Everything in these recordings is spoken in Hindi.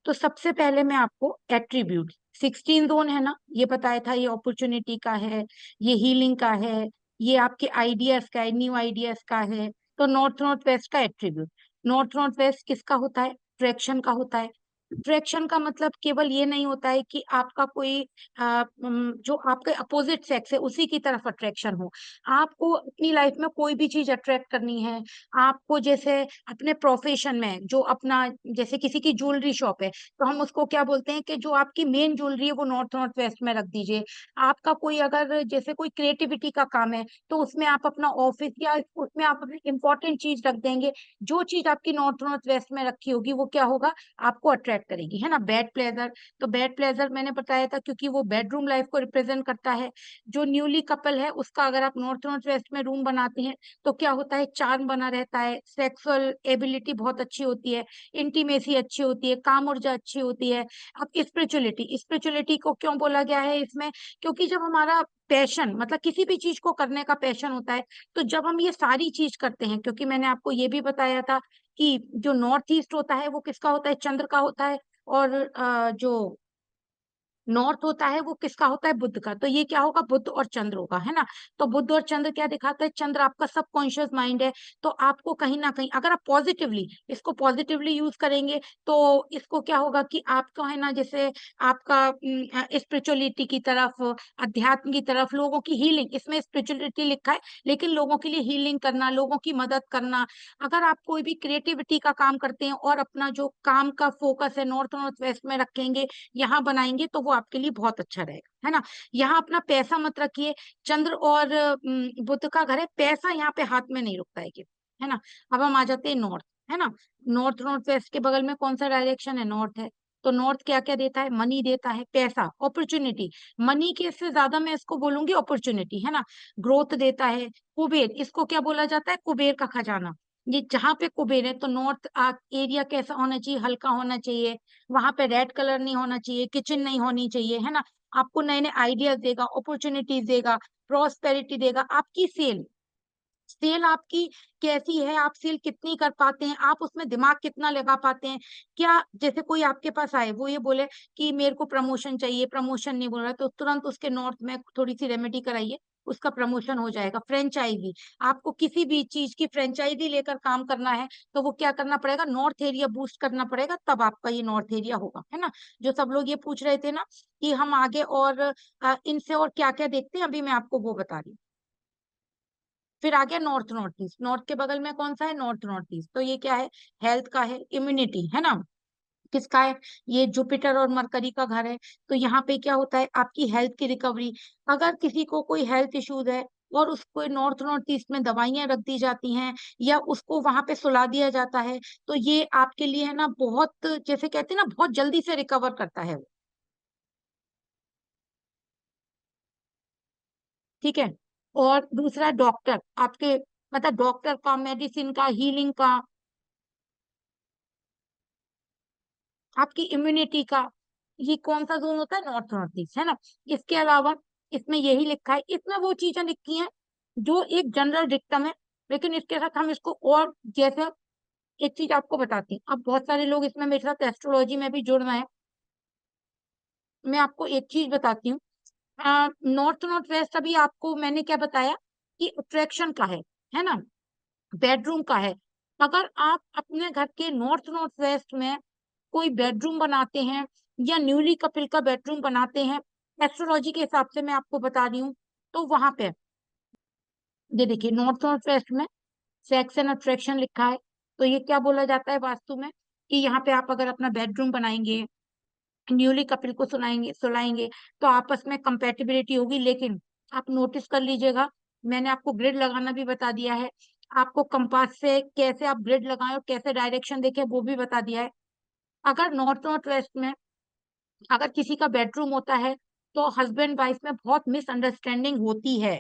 तो सबसे पहले मैं आपको एट्रीब्यूट, 16 जोन है ना, ये बताया था, ये अपॉर्चुनिटी का है, ये हीलिंग का है, ये आपके आइडियाज का है, न्यू आइडियाज का है। तो नॉर्थ नॉर्थ वेस्ट का एट्रीब्यूट, नॉर्थ नॉर्थ वेस्ट किसका होता है? अट्रैक्शन का होता है। अट्रैक्शन का मतलब केवल ये नहीं होता है कि आपका कोई जो आपके अपोजिट सेक्स है उसी की तरफ अट्रैक्शन हो। आपको अपनी लाइफ में कोई भी चीज अट्रैक्ट करनी है, आपको जैसे अपने प्रोफेशन में जो अपना, जैसे किसी की ज्वेलरी शॉप है तो हम उसको क्या बोलते हैं कि जो आपकी मेन ज्वेलरी है वो नॉर्थ नॉर्थ वेस्ट में रख दीजिए। आपका कोई अगर जैसे कोई क्रिएटिविटी का काम है तो उसमें आप अपना ऑफिस या उसमें आप अपनी इंपॉर्टेंट चीज रख देंगे। जो चीज आपकी नॉर्थ नॉर्थ वेस्ट में रखी होगी वो क्या होगा? आपको अट्रैक्ट करेगी, है ना। बेड प्लेजर, तो बेड प्लेजर मैंने बताया था क्योंकि वो बेडरूम लाइफ को रिप्रेजेंट करता है। जो न्यूली कपल है उसका अगर आप नॉर्थ नॉर्थ वेस्ट में रूम बनाते हैं तो क्या होता है? चार्म बना रहता है, सेक्सुअल एबिलिटी बहुत अच्छी होती है, इंटीमेसी अच्छी होती है, काम ऊर्जा अच्छी होती है। अब स्पिरिचुअलिटी, स्पिरिचुअलिटी को क्यों बोला गया है इसमें? क्योंकि जब हमारा पैशन, मतलब किसी भी चीज को करने का पैशन होता है, तो जब हम ये सारी चीज करते हैं, क्योंकि मैंने आपको ये भी बताया था कि जो नॉर्थ ईस्ट होता है वो किसका होता है? चंद्र का होता है। और जो नॉर्थ होता है वो किसका होता है? बुध का। तो ये क्या होगा? बुध और चंद्र होगा, है ना। तो बुध और चंद्र क्या दिखाता है? चंद्र आपका सबकॉन्शियस माइंड है। तो आपको कहीं ना कहीं अगर आप पॉजिटिवली, इसको पॉजिटिवली यूज करेंगे तो इसको क्या होगा कि आपको, है ना, जैसे आपका स्पिरिचुअलिटी की तरफ, अध्यात्म की तरफ, लोगों की हीलिंग, इसमें स्पिरिचुअलिटी लिखा है लेकिन लोगों के लिए हीलिंग करना, लोगों की मदद करना। अगर आप कोई भी क्रिएटिविटी का काम करते हैं और अपना जो काम का फोकस है नॉर्थ नॉर्थ वेस्ट में रखेंगे, यहाँ बनाएंगे, तो वो आपके लिए बहुत अच्छा रहेगा, है ना। यहाँ अपना पैसा मत रखिए। चंद्र और बुध का घर है, पैसा यहाँ पे हाथ में नहीं रुकता है कि, है ना। अब हम आ जाते हैं नॉर्थ, है ना। नॉर्थ नॉर्थ वेस्ट के बगल में कौन सा डायरेक्शन है? नॉर्थ है। तो नॉर्थ क्या क्या देता है? मनी देता है, पैसा, अपॉर्चुनिटी। मनी के से ज्यादा मैं इसको बोलूंगी अपॉर्चुनिटी, है ना। ग्रोथ देता है। कुबेर, इसको क्या बोला जाता है? कुबेर का खजाना। ये जहां पे कुबेर है तो नॉर्थ एरिया कैसा होना चाहिए? हल्का होना चाहिए। वहां पे रेड कलर नहीं होना चाहिए, किचन नहीं होनी चाहिए, है ना। आपको नए नए आइडियाज देगा, अपॉर्चुनिटीज देगा, प्रॉस्पेरिटी देगा। आपकी सेल, सेल आपकी कैसी है? आप सेल कितनी कर पाते हैं? आप उसमें दिमाग कितना लगा पाते हैं? क्या जैसे कोई आपके पास आए, वो ये बोले कि मेरे को प्रमोशन चाहिए, प्रमोशन नहीं बोल रहा, तो तुरंत उसके नॉर्थ में थोड़ी सी रेमेडी कराइए, उसका प्रमोशन हो जाएगा। फ्रेंचाइजी, आपको किसी भी चीज की फ्रेंचाइजी लेकर काम करना है तो वो क्या करना पड़ेगा? नॉर्थ एरिया बूस्ट करना पड़ेगा, तब आपका ये नॉर्थ एरिया होगा, है ना। जो सब लोग ये पूछ रहे थे ना कि हम आगे और इनसे और क्या क्या देखते हैं, अभी मैं आपको वो बता रही हूँ। फिर आ गया नॉर्थ नॉर्थ ईस्ट। नॉर्थ के बगल में कौन सा है? North north east. तो ये क्या है? हेल्थ का है, इम्यूनिटी, है ना। किसका है? ये जुपिटर और मरकरी का घर है। तो यहाँ पे क्या होता है? आपकी हेल्थ की रिकवरी। अगर किसी को कोई हेल्थ इश्यूज है और उसको नॉर्थ नॉर्थ ईस्ट में दवाइयां रख दी जाती हैं या उसको वहां पे सुला दिया जाता है, तो ये आपके लिए, है ना, बहुत, जैसे कहते हैं ना, बहुत जल्दी से रिकवर करता है वो। ठीक है। और दूसरा डॉक्टर आपके, मतलब डॉक्टर का, मेडिसिन का, हीलिंग का, आपकी इम्यूनिटी का, ये कौन सा जोन होता है? नॉर्थ नॉर्थ ईस्ट, है ना। इसके अलावा इसमें यही लिखा है, इसमें वो चीजें लिखी हैं जो एक जनरल डिक्टम है, लेकिन इसके साथ हम इसको और, जैसे एक चीज आपको बताती हूँ, अब बहुत सारे लोग इसमें मेरे साथ एस्ट्रोलॉजी में भी जुड़ रहे हैं। मैं आपको एक चीज बताती हूँ। नॉर्थ नॉर्थ वेस्ट, अभी आपको मैंने क्या बताया कि अट्रैक्शन का है ना, बेडरूम का है। अगर आप अपने घर के नॉर्थ नॉर्थ वेस्ट में कोई बेडरूम बनाते हैं या न्यूली कपिल का बेडरूम बनाते हैं, एस्ट्रोलॉजी के हिसाब से मैं आपको बता रही हूँ, तो वहां पे ये देखिए, नॉर्थ नॉर्थ वेस्ट में सेक्स एंड अट्रैक्शन लिखा है। तो ये क्या बोला जाता है वास्तु में कि यहाँ पे आप अगर अपना बेडरूम बनाएंगे, न्यूली कपिल को सुनाएंगे, सुलाएंगे, तो आपस में कंपेटिबिलिटी होगी। लेकिन आप नोटिस कर लीजिएगा, मैंने आपको ग्रिड लगाना भी बता दिया है, आपको कंपास से कैसे आप ग्रिड लगाएं और कैसे डायरेक्शन देखें वो भी बता दिया है। अगर नॉर्थ नॉर्थ वेस्ट में अगर किसी का बेडरूम होता है तो हस्बैंड वाइफ में बहुत मिसअंडरस्टैंडिंग होती है।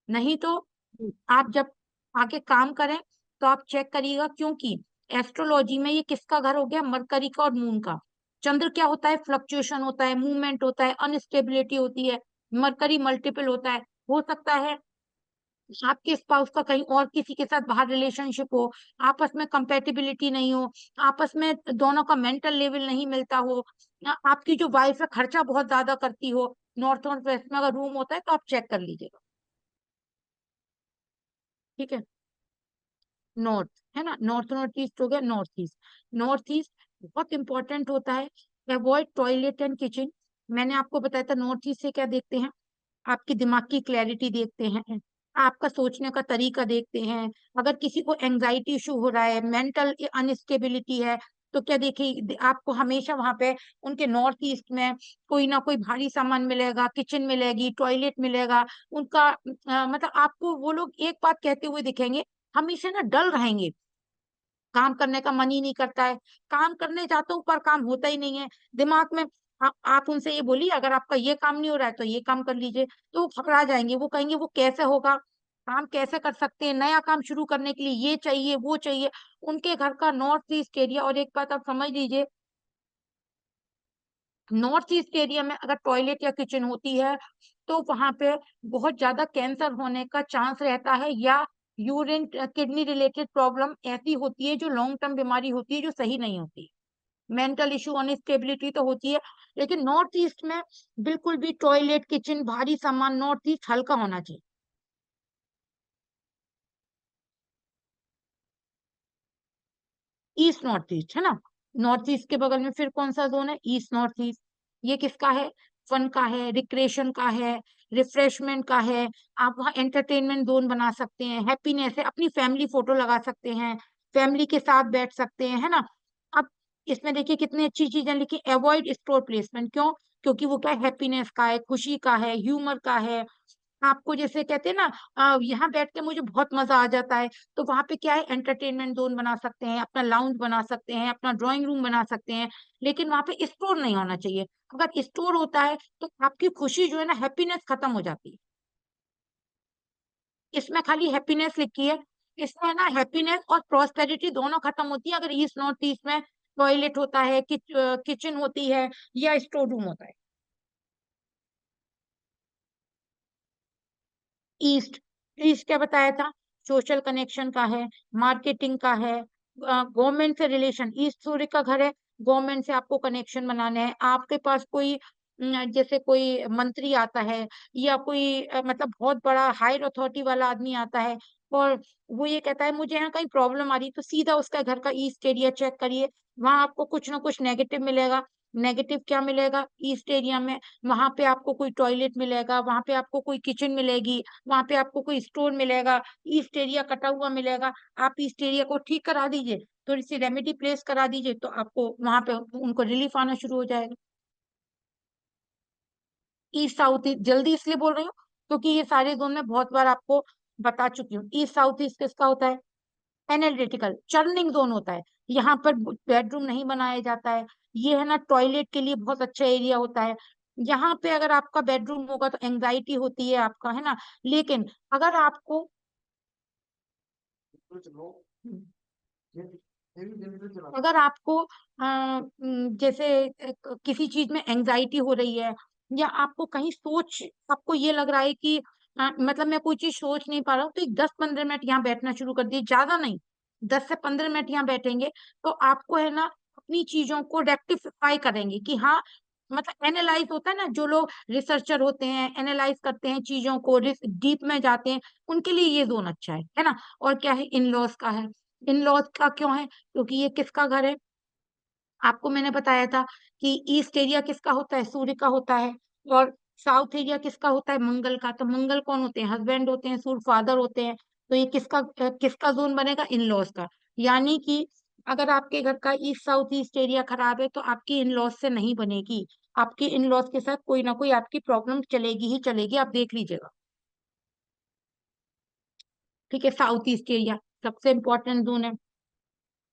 नहीं तो आप जब आगे काम करें तो आप चेक करिएगा, क्योंकि एस्ट्रोलॉजी में ये किसका घर हो गया? मरकरी का और मून का। चंद्र क्या होता है? फ्लक्चुएशन होता है, मूवमेंट होता है, अनस्टेबिलिटी होती है। मरकरी मल्टीपल होता है। हो सकता है आपके स्पाउस का कहीं और किसी के साथ बाहर रिलेशनशिप हो, आपस में कंपेटिबिलिटी नहीं हो, आपस में दोनों का मेंटल लेवल नहीं मिलता हो, आपकी जो वाइफ है खर्चा बहुत ज्यादा करती हो, नॉर्थ और वेस्ट में अगर रूम होता है तो आप चेक कर लीजिएगा। ठीक है, नॉर्थ है ना, नॉर्थ नॉर्थ ईस्ट हो गया, नॉर्थ ईस्ट। नॉर्थ ईस्ट बहुत इंपॉर्टेंट होता है। Avoid toilet and kitchen. मैंने आपको बताया था नॉर्थ ईस्ट से क्या देखते हैं, आपकी दिमाग की क्लैरिटी देखते हैं, आपका सोचने का तरीका देखते हैं। अगर किसी को एंजाइटी इशू हो रहा है, मेंटल अनस्टेबिलिटी है, तो क्या देखिए आपको हमेशा वहां पे उनके नॉर्थ ईस्ट में कोई ना कोई भारी सामान मिलेगा, किचन मिलेगी, टॉयलेट मिलेगा। उनका मतलब आपको वो लोग एक बात कहते हुए दिखेंगे, हमेशा ना डल रहेंगे, काम करने का मन ही नहीं करता है। काम करने जाते हो पर काम होता ही नहीं है दिमाग में। आप उनसे ये बोलिए अगर आपका ये काम नहीं हो रहा है तो ये काम कर लीजिए, तो वो घबरा जाएंगे, वो कहेंगे वो कैसे होगा, काम कैसे कर सकते हैं, नया काम शुरू करने के लिए ये चाहिए वो चाहिए। उनके घर का नॉर्थ ईस्ट एरिया, और एक बात आप समझ लीजिए, नॉर्थ ईस्ट एरिया में अगर टॉयलेट या किचन होती है तो वहां पे बहुत ज्यादा कैंसर होने का चांस रहता है, या यूरिन किडनी रिलेटेड प्रॉब्लम ऐसी होती है जो लॉन्ग टर्म बीमारी होती है, जो सही नहीं होती। मेंटल इशू अनस्टेबिलिटी तो होती है, लेकिन नॉर्थ ईस्ट में बिल्कुल भी टॉयलेट किचन भारी सामान, नॉर्थ ईस्ट हल्का होना चाहिए। ईस्ट नॉर्थ ईस्ट है ना, नॉर्थ ईस्ट के बगल में फिर कौन सा जोन है, ईस्ट नॉर्थ ईस्ट। ये किसका है, फन का है, रिक्रिएशन का है, रिफ्रेशमेंट का है। आप वहाँ एंटरटेनमेंट जोन बना सकते हैं, हैप्पीनेस है, अपनी फैमिली फोटो लगा सकते हैं, फैमिली के साथ बैठ सकते हैं, है ना। अब इसमें देखिए कितनी अच्छी चीजें लिखी, अवॉइड स्टोर प्लेसमेंट। क्यों, क्योंकि वो क्या है, हैप्पीनेस का है, खुशी का है, ह्यूमर का है। आपको जैसे कहते हैं ना, यहाँ बैठ के मुझे बहुत मजा आ जाता है, तो वहां पे क्या है, एंटरटेनमेंट जोन बना सकते हैं, अपना लाउंज बना सकते हैं, अपना ड्राइंग रूम बना सकते हैं। लेकिन वहां पे स्टोर नहीं होना चाहिए। अगर स्टोर होता है तो आपकी खुशी जो है ना, हैप्पीनेस खत्म हो जाती है। इसमें खाली हैप्पीनेस लिखी है, इसमें ना हैप्पीनेस और प्रॉस्पेरिटी दोनों खत्म होती है अगर ईस्ट नॉर्थ ईस्ट में टॉयलेट होता है, किचन होती है, या स्टोर रूम होता है। ईस्ट, ईस्ट क्या बताया था, सोशल कनेक्शन का है, मार्केटिंग का है, गवर्नमेंट से रिलेशन। ईस्ट सूर्य का घर है, गवर्नमेंट से आपको कनेक्शन बनाने हैं। आपके पास कोई जैसे कोई मंत्री आता है, या कोई मतलब बहुत बड़ा हायर अथॉरिटी वाला आदमी आता है, और वो ये कहता है मुझे यहाँ कहीं प्रॉब्लम आ रही है, तो सीधा उसका घर का ईस्ट एरिया चेक करिए, वहां आपको कुछ ना कुछ नेगेटिव मिलेगा। नेगेटिव क्या मिलेगा ईस्ट एरिया में, वहां पे आपको कोई टॉयलेट मिलेगा, वहां पे आपको कोई किचन मिलेगी, वहां पे आपको कोई स्टोर मिलेगा, ईस्ट एरिया कटा हुआ मिलेगा। आप ईस्ट एरिया को ठीक करा दीजिए, थोड़ी सी रेमेडी प्लेस करा दीजिए, तो आपको वहां पे उनको रिलीफ आना शुरू हो जाएगा। ईस्ट साउथ ईस्ट जल्दी इसलिए बोल रही हूँ क्योंकि ये सारे जोन में बहुत बार आपको बता चुकी हूँ। ईस्ट साउथ ईस्ट किसका होता है, एनालिटिकल चर्निंग जोन होता है। यहाँ पर बेडरूम नहीं बनाया जाता है। ये है ना टॉयलेट के लिए बहुत अच्छा एरिया होता है। यहाँ पे अगर आपका बेडरूम होगा तो एंजाइटी होती है आपका, है ना। लेकिन अगर आपको अगर आपको जैसे किसी चीज में एंजाइटी हो रही है, या आपको कहीं सोच, आपको ये लग रहा है कि मतलब मैं कोई चीज सोच नहीं पा रहा हूँ, तो एक 10-15 मिनट यहाँ बैठना शुरू कर दिए, ज्यादा नहीं, 10 से 15 मिनट यहाँ बैठेंगे, तो आपको है ना अपनी चीजों को रेक्टिफाई करेंगे कि हाँ, मतलब एनालाइज होता है ना, जो लोग रिसर्चर होते हैं, एनालाइज करते हैं चीजों को, डीप में जाते हैं, उनके लिए ये जोन अच्छा है ना। और क्या है, इन लॉज का है। इन लॉज का क्यों है, क्योंकि ये किसका घर है, आपको मैंने बताया था कि ईस्ट एरिया किसका होता है, सूर्य का होता है, और साउथ एरिया किसका होता है, मंगल का। तो मंगल कौन होते हैं, हस्बैंड होते हैं, सूर्य फादर होते हैं। तो ये किसका जोन बनेगा, इन लॉज का। यानी कि अगर आपके घर का ईस्ट साउथ ईस्ट एरिया खराब है तो आपकी इन लॉज से नहीं बनेगी, आपकी इन लॉज के साथ कोई ना कोई आपकी प्रॉब्लम चलेगी ही चलेगी, आप देख लीजिएगा। ठीक है, साउथ ईस्ट एरिया सबसे इंपॉर्टेंट जोन है।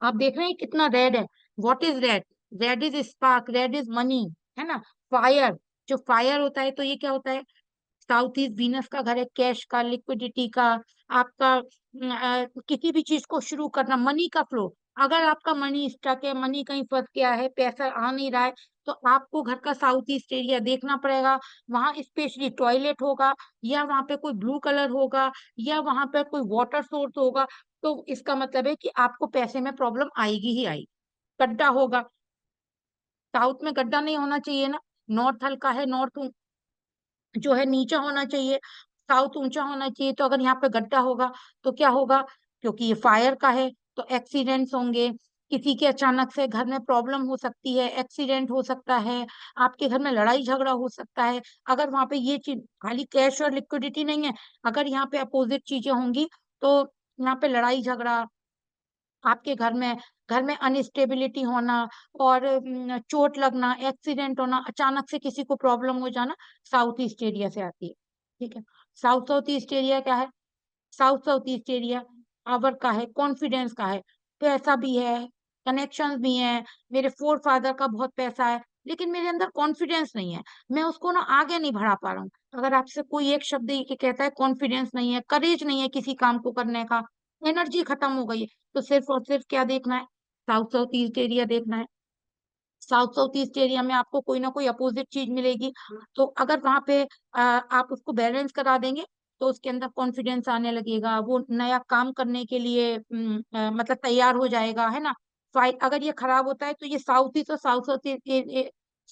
आप देख रहे हैं कितना रेड है, what is red, red is spark, red is money, है ना, फायर। जो फायर होता है तो ये क्या होता है, साउथ ईस्ट वीनस का घर है, कैश का, लिक्विडिटी का, आपका किसी भी चीज को शुरू करना, मनी का फ्लो। अगर आपका मनी स्टक है, मनी कहीं फंस गया है, पैसा आ नहीं रहा है, तो आपको घर का साउथ ईस्ट एरिया देखना पड़ेगा। वहां स्पेशली टॉयलेट होगा, या वहां पे कोई ब्लू कलर होगा, या वहां पे कोई वाटर सोर्स होगा, तो इसका मतलब है कि आपको पैसे में प्रॉब्लम आएगी ही आएगी। गड्ढा होगा, साउथ में गड्ढा नहीं होना चाहिए ना। नॉर्थ हल्का है, नॉर्थ जो है नीचा होना चाहिए, साउथ ऊंचा होना चाहिए। तो अगर यहाँ पे गड्ढा होगा तो क्या होगा, क्योंकि ये फायर का है तो एक्सीडेंट्स होंगे, किसी के अचानक से घर में प्रॉब्लम हो सकती है, एक्सीडेंट हो सकता है, आपके घर में लड़ाई झगड़ा हो सकता है। अगर वहां पे ये चीज खाली कैश और लिक्विडिटी नहीं है, अगर यहाँ पे अपोजिट चीजें होंगी, तो यहाँ पे लड़ाई झगड़ा, आपके घर में अनस्टेबिलिटी होना, और चोट लगना, एक्सीडेंट होना, अचानक से किसी को प्रॉब्लम हो जाना, साउथ ईस्ट एरिया से आती है। ठीक है। साउथ साउथ ईस्ट एरिया क्या है? South south east area power का है, कॉन्फिडेंस का है, पैसा भी है, कनेक्शंस भी हैं, मेरे फोर फादर का बहुत पैसा है, लेकिन मेरे अंदर कॉन्फिडेंस नहीं है, मैं उसको ना आगे नहीं बढ़ा पा रहा हूँ। अगर आपसे कोई एक शब्द ये कहता है कॉन्फिडेंस नहीं है, करेज नहीं है किसी काम को करने का, एनर्जी खत्म हो गई है, तो सिर्फ और सिर्फ क्या देखना है? साउथ साउथ ईस्ट एरिया देखना है। साउथ साउथ ईस्ट एरिया में आपको कोई ना कोई अपोजिट चीज मिलेगी, तो अगर वहां पे आप उसको बैलेंस करा देंगे, तो उसके अंदर कॉन्फिडेंस आने लगेगा, वो नया काम करने के लिए मतलब तैयार हो जाएगा, है ना। अगर ये खराब होता है तो ये साउथ ईस्ट और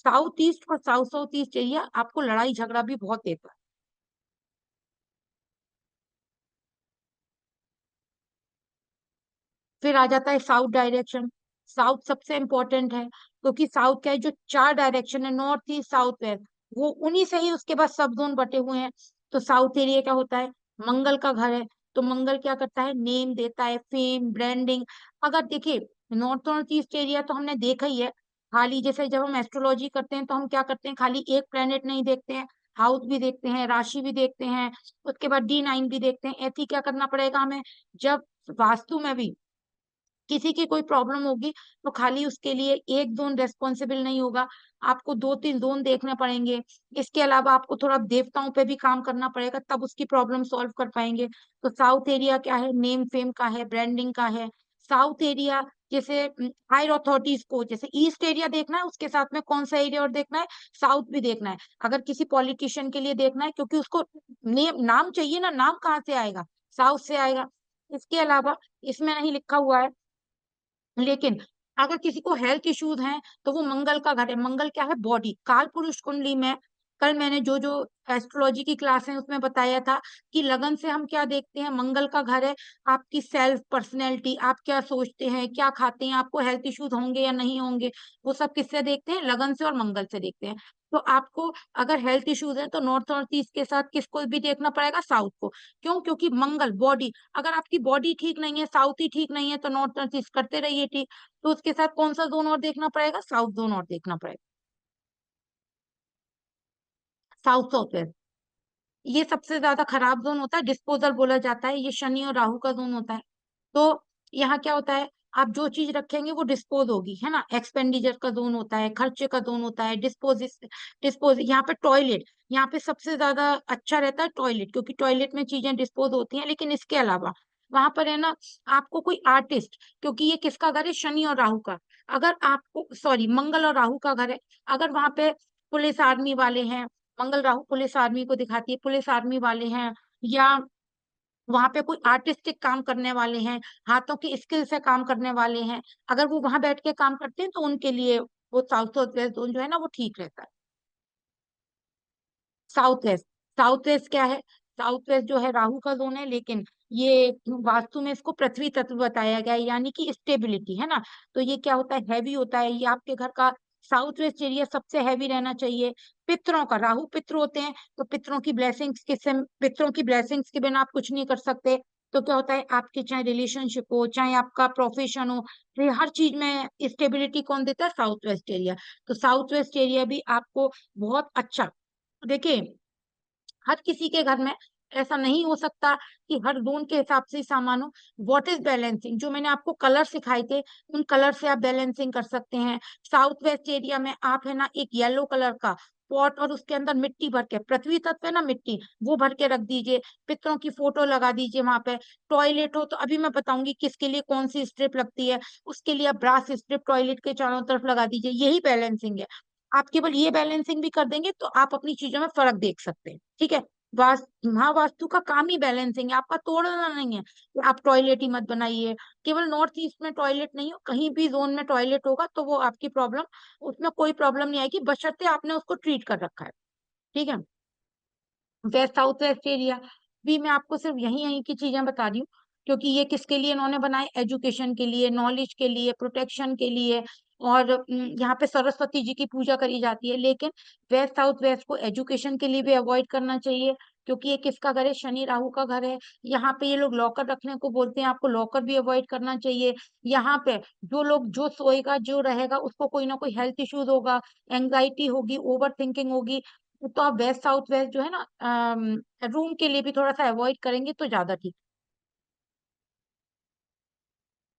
साउथ ईस्ट और साउथ साउथ ईस्ट एरिया आपको लड़ाई झगड़ा भी बहुत देता है। फिर आ जाता है साउथ डायरेक्शन। साउथ सबसे इंपॉर्टेंट है, क्योंकि साउथ का है जो चार डायरेक्शन है, नॉर्थ ईस्ट साउथ वेस्ट, वो उन्हीं से ही उसके बाद सब जोन बटे हुए हैं। तो साउथ एरिया क्या होता है? मंगल का घर है। तो मंगल क्या करता है? नेम देता है, फेम, ब्रांडिंग। अगर देखिए, नॉर्थ नॉर्थ ईस्ट एरिया तो हमने देखा ही है, खाली जैसे जब हम एस्ट्रोलॉजी करते हैं तो हम क्या करते हैं, खाली एक प्लेनेट नहीं देखते हैं, हाउस भी देखते हैं, राशि भी देखते हैं, उसके बाद D9 भी देखते हैं। ऐसे ही क्या करना पड़ेगा हमें, जब वास्तु में भी किसी की कोई प्रॉब्लम होगी, तो खाली उसके लिए एक जोन रेस्पॉन्सिबल नहीं होगा, आपको दो तीन जोन देखने पड़ेंगे। इसके अलावा आपको थोड़ा देवताओं पे भी काम करना पड़ेगा, तब उसकी प्रॉब्लम सॉल्व कर पाएंगे। तो साउथ एरिया क्या है? नेम फेम का है, ब्रांडिंग का है। साउथ एरिया जैसे हायर अथॉरिटीज को, जैसे ईस्ट एरिया देखना है, उसके साथ में कौन सा एरिया और देखना है? साउथ भी देखना है। अगर किसी पॉलिटिशियन के लिए देखना है, क्योंकि उसको नेम नाम चाहिए ना, नाम कहाँ से आएगा? साउथ से आएगा। इसके अलावा इसमें नहीं लिखा हुआ है, लेकिन अगर किसी को हेल्थ इश्यूज हैं, तो वो मंगल का घर है। मंगल क्या है? बॉडी। काल पुरुष कुंडली में कल मैंने जो जो एस्ट्रोलॉजी की क्लास है उसमें बताया था कि लगन से हम क्या देखते हैं, मंगल का घर है, आपकी सेल्फ पर्सनैलिटी, आप क्या सोचते हैं, क्या खाते हैं, आपको हेल्थ इश्यूज होंगे या नहीं होंगे, वो सब किससे देखते हैं? लगन से और मंगल से देखते हैं। तो आपको अगर हेल्थ इश्यूज है तो नॉर्थ नॉर्थ ईस्ट के साथ किसको भी देखना पड़ेगा? साउथ को। क्यों? क्योंकि मंगल बॉडी, अगर आपकी बॉडी ठीक नहीं है, साउथ ही ठीक नहीं है, तो नॉर्थ नॉर्थ ईस्ट करते रहिए ठीक। तो उसके साथ कौन सा जोन और देखना पड़ेगा? साउथ जोन और देखना पड़ेगा। साउथ साउथ वेस्ट, ये सबसे ज्यादा खराब जोन होता है, डिस्पोजल बोला जाता है, ये शनि और राहु का जोन होता है। तो यहाँ क्या होता है, आप जो चीज रखेंगे वो डिस्पोज होगी, है ना। एक्सपेंडिचर का जोन होता है, खर्चे का जोन होता है, डिस्पोज यहाँ पे टॉयलेट, यहाँ पे सबसे ज्यादा अच्छा रहता है टॉयलेट, क्योंकि टॉयलेट में चीजें डिस्पोज होती हैं। लेकिन इसके अलावा वहां पर है ना, आपको कोई आर्टिस्ट, क्योंकि ये किसका घर है? शनि और राहु का। अगर आपको, सॉरी, मंगल और राहु का घर है, अगर वहां पे पुलिस आर्मी वाले हैं, मंगल राहु पुलिस आर्मी को दिखाती है, पुलिस आर्मी वाले हैं, या वहां पे कोई आर्टिस्टिक काम करने वाले हैं, हाथों की स्किल से काम करने वाले हैं, अगर वो वहां बैठ के काम करते हैं तो उनके लिए वो साउथ साउथ वेस्ट जोन जो है ना वो ठीक रहता है। साउथ वेस्ट, साउथ वेस्ट क्या है? साउथ वेस्ट जो है राहु का जोन है, लेकिन ये वास्तु में इसको पृथ्वी तत्व बताया गया है, यानी कि स्टेबिलिटी, है ना। तो ये क्या होता है? हैवी होता है। ये आपके घर का साउथ वेस्ट एरिया सबसे हैवी रहना चाहिए। पितरों का, राहु पित्र होते हैं, तो पितरों की ब्लेसिंग्स किससे, पितरों की ब्लेसिंग्स के बिना आप कुछ नहीं कर सकते। तो क्या होता है, आपके चाहे रिलेशनशिप हो, चाहे आपका प्रोफेशन हो, तो ये हर चीज में स्टेबिलिटी कौन देता है? South west area. तो साउथ वेस्ट एरिया भी आपको बहुत अच्छा, देखिए, हर किसी के घर में ऐसा नहीं हो सकता कि हर जोन के हिसाब से ही सामान हो। व्हाट इज बैलेंसिंग, जो मैंने आपको कलर सिखाए थे, उन कलर से आप बैलेंसिंग कर सकते हैं। साउथ वेस्ट एरिया में आप है ना एक येलो कलर का पॉट और उसके अंदर मिट्टी भर के, पृथ्वी तत्व है ना मिट्टी, वो भर के रख दीजिए, पितरों की फोटो लगा दीजिए वहां पे। टॉयलेट हो तो अभी मैं बताऊंगी किसके लिए कौन सी स्ट्रिप लगती है, उसके लिए आप ब्रास स्ट्रिप टॉयलेट के चारों तरफ लगा दीजिए। यही बैलेंसिंग है। आप केवल ये बैलेंसिंग भी कर देंगे तो आप अपनी चीजों में फर्क देख सकते हैं। ठीक है। महावास्तु का काम ही बैलेंसिंग है, आपका तोड़ना नहीं है कि आप टॉयलेट ही मत बनाइए। केवल नॉर्थ ईस्ट में टॉयलेट नहीं हो, कहीं भी जोन में टॉयलेट होगा तो वो आपकी प्रॉब्लम, उसमें कोई प्रॉब्लम नहीं आएगी, बशर्ते आपने उसको ट्रीट कर रखा है। ठीक है। वेस्ट साउथ वेस्ट एरिया भी मैं आपको सिर्फ यही यही की चीजें बता रही हूँ, क्योंकि ये किसके लिए इन्होंने बनाए, एजुकेशन के लिए, नॉलेज के लिए, प्रोटेक्शन के लिए। और यहाँ पे सरस्वती जी की पूजा करी जाती है। लेकिन वेस्ट साउथ वेस्ट को एजुकेशन के लिए भी अवॉइड करना चाहिए, क्योंकि ये किसका घर है, शनि राहु का घर है। यहाँ पे ये लोग लॉकर रखने को बोलते हैं, आपको लॉकर भी अवॉइड करना चाहिए। यहाँ पे जो लोग, जो सोएगा जो रहेगा उसको कोई ना कोई हेल्थ इश्यूज होगा, एंजाइटी होगी, ओवर थिंकिंग होगी। तो आप वेस्ट साउथ वेस्ट जो है ना, रूम के लिए भी थोड़ा सा अवॉइड करेंगे तो ज्यादा ठीक।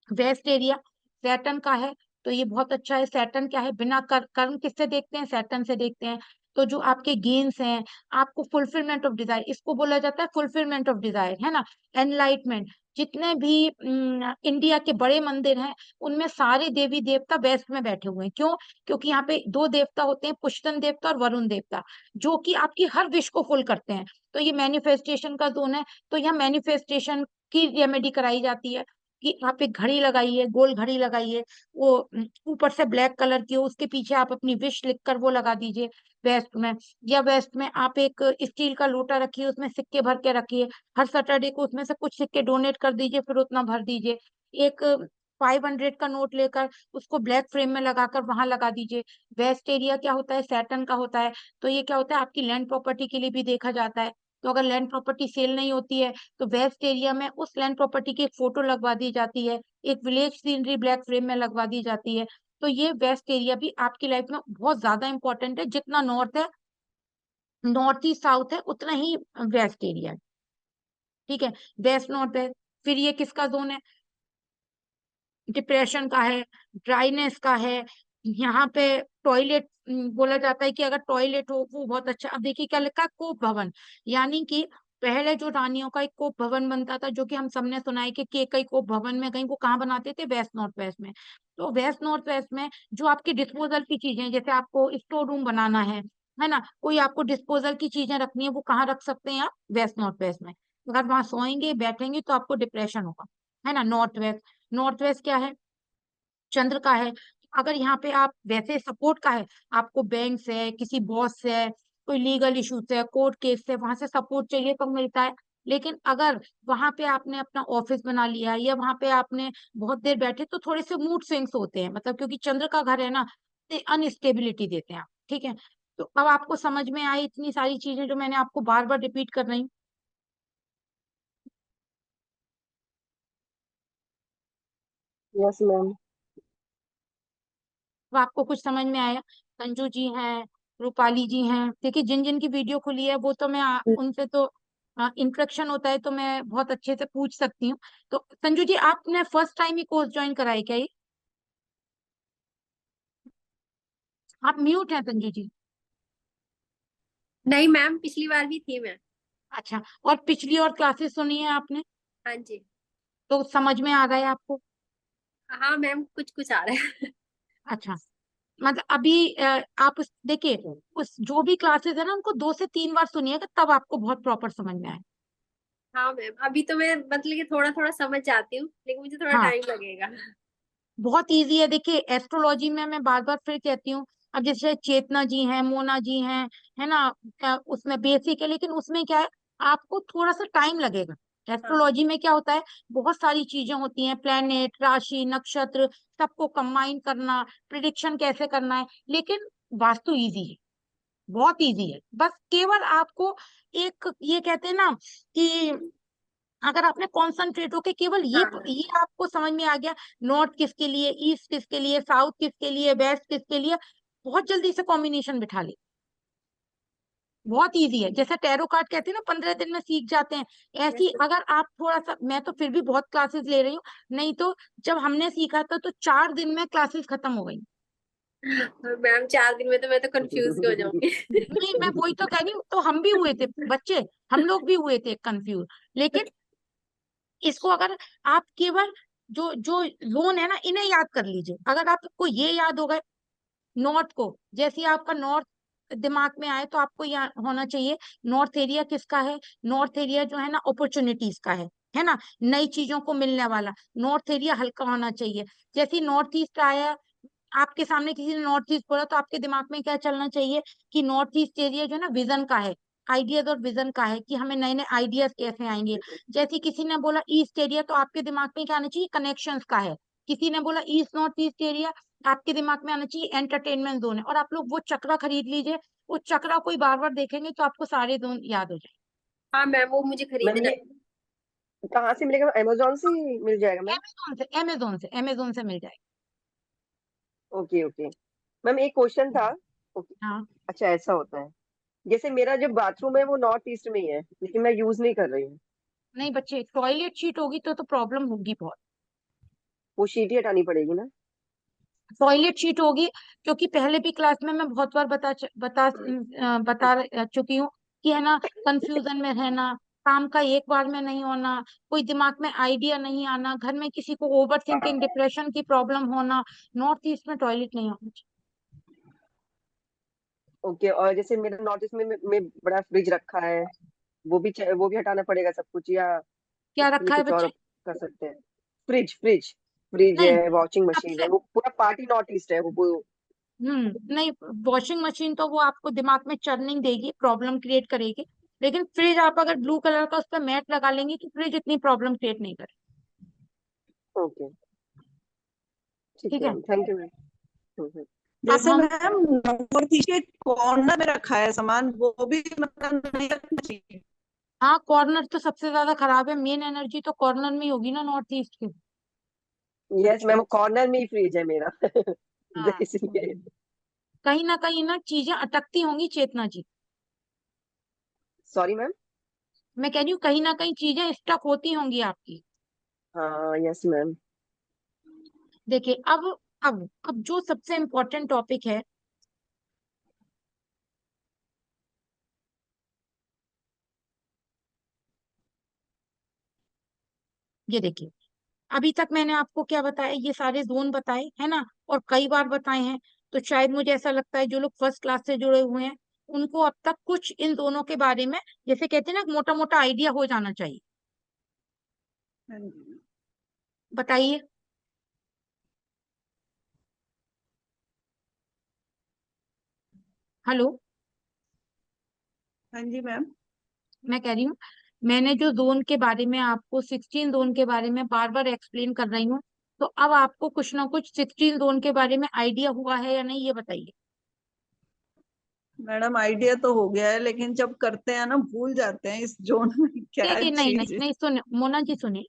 वेस्ट एरिया सैटर्न का है, तो ये बहुत अच्छा है। सैटर्न क्या है, बिना कर्म किससे देखते हैं, सैटर्न से देखते हैं। तो जो आपके गेन्स हैं, आपको फुलफिलमेंट ऑफ डिजायर, इसको बोला जाता है फुलफिलमेंट ऑफ डिजायर, है ना, एनलाइटमेंट। जितने भी इंडिया के बड़े मंदिर हैं उनमें सारे देवी देवता वेस्ट में बैठे हुए हैं। क्यों? क्योंकि यहाँ पे दो देवता होते हैं, पुष्टन देवता और वरुण देवता, जो कि आपकी हर विश को फुल करते हैं। तो ये मैनिफेस्टेशन का जोन है। तो यहाँ मैनिफेस्टेशन की रेमेडी कराई जाती है कि आप एक घड़ी लगाइए, गोल घड़ी लगाइए, वो ऊपर से ब्लैक कलर की हो, उसके पीछे आप अपनी विश लिखकर वो लगा दीजिए वेस्ट में। या वेस्ट में आप एक स्टील का लोटा रखिए, उसमें सिक्के भर के रखिए। हर सैटरडे को उसमें से कुछ सिक्के डोनेट कर दीजिए, फिर उतना भर दीजिए। एक 500 का नोट लेकर उसको ब्लैक फ्रेम में लगाकर वहां लगा दीजिए। वेस्ट एरिया क्या होता है, सैटर्न का होता है। तो ये क्या होता है, आपकी लैंड प्रॉपर्टी के लिए भी देखा जाता है। तो अगर लैंड प्रॉपर्टी सेल नहीं होती है तो वेस्ट एरिया में उस लैंड प्रॉपर्टी की एक फोटो लगवा दी जाती है, एक विलेज सीनरी ब्लैक फ्रेम में लगवा दी जाती है। तो ये वेस्ट एरिया भी आपकी लाइफ में बहुत ज्यादा इंपॉर्टेंट है। जितना नॉर्थ है, नॉर्थ ईस्ट साउथ है, उतना ही वेस्ट एरिया है। ठीक है। West north west. फिर ये किसका जोन है, डिप्रेशन का है, ड्राइनेस का है। यहाँ पे टॉयलेट बोला जाता है कि अगर टॉयलेट हो वो बहुत अच्छा। अब देखिए क्या लिखा है, कोप भवन, यानी कि पहले जो रानियों का एक कोप भवन बनता था, जो कि हम सबने सुना है कि कई कोप भवन में गई, वो कहाँ बनाते थे, वेस्ट नॉर्थ वेस्ट में। तो वेस्ट नॉर्थ वेस्ट में जो आपकी डिस्पोजल की चीजें, जैसे आपको स्टोर रूम बनाना है ना, कोई आपको डिस्पोजल की चीजें रखनी है, वो कहाँ रख सकते हैं आप, वेस्ट नॉर्थ वेस्ट में। अगर वहां सोएंगे बैठेंगे तो आपको डिप्रेशन होगा, है ना। नॉर्थ वेस्ट, नॉर्थ वेस्ट क्या है, चंद्र का है। अगर यहाँ पे आप वैसे सपोर्ट का है, आपको बैंक से, किसी बॉस से, कोई लीगल इशू से, कोर्ट केस से, वहां से सपोर्ट चाहिए तो मिलता है। लेकिन अगर वहां पे आपने अपना ऑफिस बना लिया या वहां पे आपने बहुत देर बैठे तो थोड़े से मूड स्विंग्स होते हैं, मतलब क्योंकि चंद्र का घर है ना, अनस्टेबिलिटी देते हैं आप। ठीक है। तो अब आपको समझ में आई इतनी सारी चीजें जो मैंने आपको बार बार रिपीट कर रही हूँ? Yes ma'am. अब आपको कुछ समझ में आया? संजू जी हैं, रूपाली जी हैं, देखिए जिन जिन की वीडियो खुली है वो तो मैं उनसे तो इंटरेक्शन होता है तो मैं बहुत अच्छे से पूछ सकती हूँ। तो संजू जी, आपने फर्स्ट टाइम ही कोर्स ज्वाइन करा है क्या ये? आप म्यूट हैं संजू जी। नहीं मैम, पिछली बार भी थी मैं। अच्छा, और पिछली और क्लासेस सुनी है आपने, हाँ जी। तो समझ में आ गया है आपको? हाँ मैम, कुछ कुछ आ रहा है। अच्छा, मतलब अभी आप देखिए, उस जो भी क्लासेस है ना उनको 2 से 3 बार सुनिएगा, तब आपको बहुत प्रॉपर समझ में आए। हाँ मैम, अभी तो मैं मतलब कि थोड़ा थोड़ा समझ जाती हूँ, लेकिन मुझे थोड़ा हाँ, टाइम लगेगा। बहुत इजी है। देखिए एस्ट्रोलॉजी में मैं बार बार फिर कहती हूँ, अब जैसे चेतना जी हैं, मोना जी हैं, है ना, उसमें बेसिक है, लेकिन उसमें क्या है, आपको थोड़ा सा टाइम लगेगा। हाँ। एस्ट्रोलॉजी में क्या होता है, बहुत सारी चीजें होती हैं, प्लेनेट, राशि, नक्षत्र, सबको कंबाइन करना, प्रिडिक्शन कैसे करना है। लेकिन वास्तु इजी है, बहुत इजी है। बस केवल आपको एक, ये कहते हैं ना कि अगर आपने कॉन्सेंट्रेट होके केवल हाँ। ये आपको समझ में आ गया, नॉर्थ किसके लिए, ईस्ट किसके लिए, साउथ किसके लिए, वेस्ट किसके लिए, बहुत जल्दी से कॉम्बिनेशन बिठा ले। बहुत इजी है, जैसे टैरो कार्ड कहते हैं ना 15 दिन में सीख जाते हैं, ऐसी यस। अगर आप थोड़ा सा, मैं तो फिर भी बहुत क्लासेस ले रही हूँ, नहीं तो जब हमने सीखा था तो 4 दिन में क्लासेस खत्म हो गई। मैम 4 दिन में तो मैं तो कंफ्यूज हो जाऊंगी। नहीं, मैं वही तो कह रही हूँ, तो हम भी हुए थे बच्चे, हम लोग भी हुए थे कंफ्यूज। लेकिन इसको अगर आप केवल जो जो जोन है ना, इन्हें याद कर लीजिए। अगर आपको ये याद होगा नॉर्थ को, जैसे आपका नॉर्थ दिमाग में आए, तो आपको यहाँ होना चाहिए नॉर्थ एरिया किसका है। नॉर्थ एरिया जो है ना, अपॉर्चुनिटीज का है ना, नई चीजों को मिलने वाला। नॉर्थ एरिया हल्का होना चाहिए। जैसे नॉर्थ ईस्ट आया, आपके सामने किसी ने नॉर्थ ईस्ट बोला, तो आपके दिमाग में क्या चलना चाहिए कि नॉर्थ ईस्ट एरिया जो है ना, विजन का है, आइडियाज और विजन का है, कि हमें नए नए आइडियाज कैसे आएंगे। जैसे किसी ने बोला ईस्ट एरिया, तो आपके दिमाग में क्या आना चाहिए, कनेक्शंस का है। किसी ने बोला ईस्ट नॉर्थ ईस्ट एरिया, आपके दिमाग में आना चाहिए एंटरटेनमेंट जोन है। और आप लोग वो चक्रा खरीद लीजिए, वो चक्रा कोई बार बार देखेंगे तो आपको सारे जोन याद हो जाए। हाँ मैम, वो मुझे मैम खरीदना ये है। कहाँ से मिलेगा, अमेजोन से ही मिल जाएगा मैम? अमेजोन से मिल जाएगा। Okay okay. मैम एक क्वेश्चन था। ओके। हाँ। अच्छा ऐसा होता है, जैसे मेरा जो बाथरूम है वो नॉर्थ ईस्ट में ही है, लेकिन मैं यूज नहीं कर रही हूँ। नहीं बच्चे, टॉयलेट सीट होगी तो प्रॉब्लम होगी बहुत। वो शीट ही हटानी पड़ेगी ना? टॉयलेट सीट होगी, क्योंकि पहले भी क्लास में मैं बहुत बार बता चुकी हूँ कि है ना, कंफ्यूजन में रहना, काम का एक बार में नहीं होना, कोई दिमाग में आइडिया नहीं आना, घर में किसी को ओवर थिंकिंग डिप्रेशन की प्रॉब्लम होना। नॉर्थ ईस्ट में टॉयलेट नहीं होना चाहिए। ओके। और जैसे मेरा नॉर्थ ईस्ट में बड़ा फ्रिज रखा है, वो भी हटाना पड़ेगा सब कुछ, या क्या उसके लिए रखा है कुछ और बच्चे? कर सकते हैं? फ्रिज फ्रिज फ्रिज नहीं, है, वॉशिंग मशीन सबसे है, वो पूरा पार्टी नॉर्थ ईस्ट है वो। नहीं, वॉशिंग मशीन तो वो आपको दिमाग में चर्निंग देगी, प्रॉब्लम क्रिएट करेगी। लेकिन फ्रिज आप अगर ब्लू कलर का उस पर मैट लगा लेंगे, तो फ्रिज इतनी प्रॉब्लम क्रिएट नहीं करे। ओके ठीक ठीक है है। Ma'am, thank you ma'am. Hmm. अब जैसे हम मैम नॉर्थ ईस्ट के कॉर्नर में रखा है सामान, वो भी मतलब नहीं रखना चाहिए? हाँ, कॉर्नर तो सबसे ज्यादा खराब है, मेन एनर्जी तो कॉर्नर में ही होगी ना नॉर्थ ईस्ट की। यस मैम, कॉर्नर में ही फ्रिज है मेरा। हाँ, इसलिए। कहीं ना चीजें अटकती होंगी चेतना जी। Sorry ma'am. मैं कह रही हूँ कहीं ना कहीं चीजें स्टक होती होंगी आपकी। हाँ यस मैम। देखिए, अब जो सबसे इम्पोर्टेंट टॉपिक है, ये देखिए। अभी तक मैंने आपको क्या बताया, ये सारे जोन बताए है ना, और कई बार बताए हैं। तो शायद मुझे ऐसा लगता है जो लोग फर्स्ट क्लास से जुड़े हुए हैं, उनको अब तक कुछ इन दोनों के बारे में, जैसे कहते हैं ना, मोटा मोटा आइडिया हो जाना चाहिए। हाँ जी। बताइए। हेलो। हाँ जी मैम। मैं कह रही हूँ, मैंने जो जोन के बारे में आपको 16 जोन के बारे में बार बार एक्सप्लेन कर रही हूँ, तो अब आपको कुछ ना कुछ 16 जोन के बारे में आइडिया हुआ है या नहीं, ये बताइए। मैडम आइडिया तो हो गया है, लेकिन जब करते हैं ना भूल जाते हैं इस जोन में क्या देखिए, नहीं नहीं चीज है। नहीं, सुने मोना जी, सुनिए।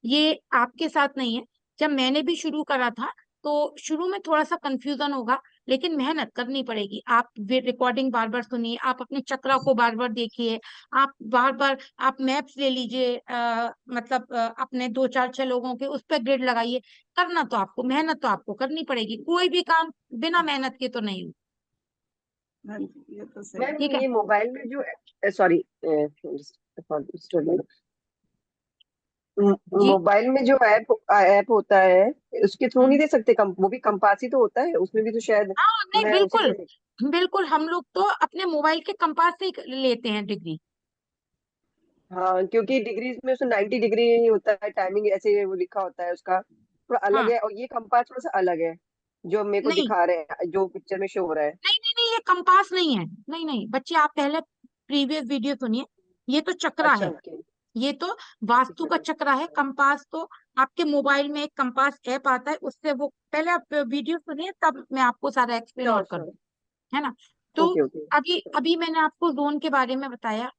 ये आपके साथ नहीं है। जब मैंने भी शुरू करा था, तो शुरू में थोड़ा सा कंफ्यूजन होगा, लेकिन मेहनत करनी पड़ेगी। आप रिकॉर्डिंग बार बार सुनिए, आप अपने चक्रा को बार बार देखिए, आप बार बार आप मैप्स ले लीजिए, मतलब अपने दो चार छह लोगों के उस पर ग्रिड लगाइए। करना तो आपको, मेहनत तो आपको करनी पड़ेगी, कोई भी काम बिना मेहनत के तो नहीं हो। हाँ जी, ये तो सही मैम ठीक है ये मोबाइल में जो, सॉरी, जी। मोबाइल में जो ऐप होता है, उसके थ्रू नहीं हम्म। दे सकते? वो भी कंपास ही तो होता है, उसमें भी तो शायद हाँ, नहीं, मैं उसी बिल्कुल से। बिल्कुल, हम लोग तो अपने मोबाइल के कंपास से ही लेते हैं डिग्री। हाँ क्योंकि डिग्रीज में उसमें 90 डिग्री होता है, टाइमिंग ऐसे वो लिखा होता है उसका, थोड़ा अलग हाँ। है, और ये कंपास थोड़ा सा अलग है जो मेरे को नहीं दिखा रहे हैं, जो पिक्चर में शो हो रहा है। नहीं नहीं नहीं, ये कंपास नहीं है। नहीं नहीं बच्चे, आप पहले प्रीवियस वीडियो सुनिए। ये तो चक्रा अच्छा है। ओके। ये तो ठीक वास्तु है का मैम। चक्रा है। कंपास तो आपके मोबाइल में एक कंपास ऐप आता है, उससे वो, पहले आप वीडियो सुनिए, तब मैं आपको सारा एक्सप्लेन और श्योर कर दूं, श्योर। है ना। तो ओके ओके। अभी अभी मैंने आपको जोन के बारे में बताया।